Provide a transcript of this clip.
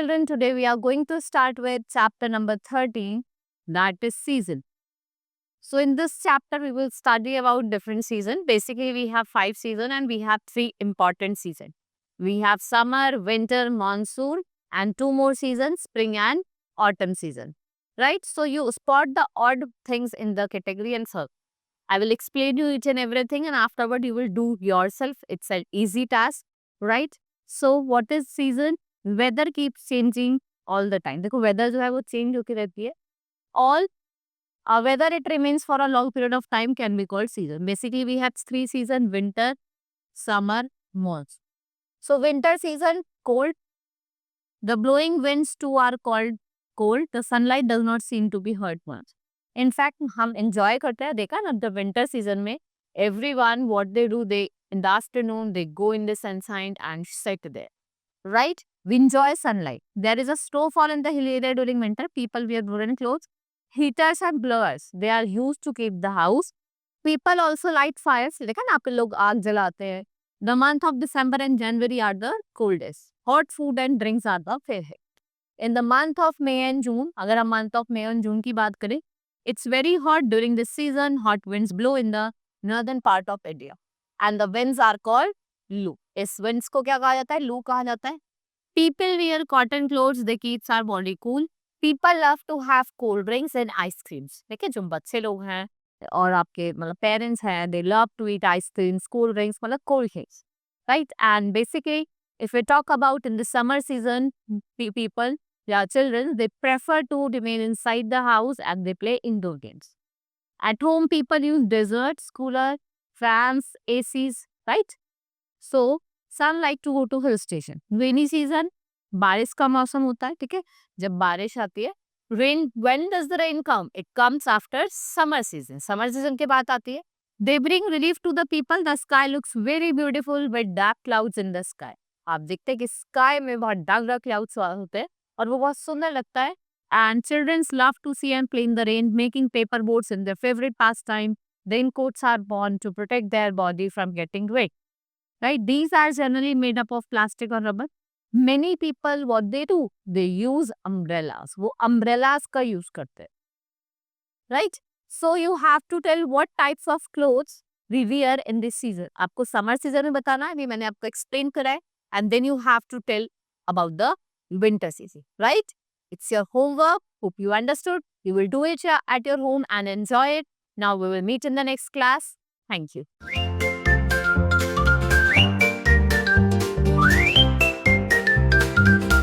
children, today we are going to start with chapter number 13, that is season. So in this chapter, we will study about different season. Basically, we have 5 season and we have 3 important season. We have summer, winter, monsoon, and 2 more seasons, spring and autumn season. Right? So you spot the odd things in the category and circle. I will explain you each and everything, and afterward you will do yourself. It's an easy task, right? So what is season? Weather keeps changing all the time. देखो weather जो है वो change होती रहती है. All whether it remains for a long period of time can be called season. Basically, we have 3 season: winter, summer, monsoon. So winter season, cold. The blowing winds too are called cold. The sunlight does not seem to be hurt much. In fact, हम enjoy करते हैं. देखा ना, the winter season में everyone what they do, they in the afternoon they go in the sunshine and sit there. Right? We enjoy sunlight. There is a snowfall in the hill area during winter. People wear woolen clothes. Heaters and blowers, they are used to keep the house. People also light fires. देखा ना, आप लोग आग जलाते हैं. The month of December and January are the coldest. Hot food and drinks are the favorite. In the month of May and June, अगर हम month of May and June की बात करें, it's very hot during this season. Hot winds blow in the northern part of India, and the winds are called loo. इस winds को क्या कहा जाता है? लू कहा जाता है. People wear cotton clothes. They keeps our body cool. People love to have cold drinks and ice creams. देखिए जो बच्चे लोग हैं और आपके मतलब पेरेंट्स हैं, they love to eat ice creams, cold drinks, मतलब cold things, right? And basically, if we talk about in the summer season, people, yeah, children, they prefer to remain inside the house and they play indoor games. At home, people use desserts, cooler, fans, ACs, right? So some like to go to hill station. Rainy season, बारिश का मौसम होता है, ठीक है. जब बारिश आती है, rain, when does the rain come? It comes after summer season. Summer season के बाद आती है. They bring relief to the people. The sky looks very beautiful with dark clouds in the sky. आप देखते हैं कि sky में बहुत dark dark clouds होते हैं और वो बहुत सुंदर लगता है. And children love to see and play in the rain, making paper boats in their favorite pastime. Raincoats are worn to protect their body from getting wet. Right? These are generally made up of plastic or rubber. Many people, what they do, they use umbrellas. वो umbrellas का use करते हैं. Right? So you have to tell what types of clothes we wear in this season. आपको summer season में बताना है, अभी मैंने आपको explain करा है. And then you have to tell about the winter season. Right? It's your homework. Hope you understood. You will do it at your home and enjoy it. Now we will meet in the next class. Thank you.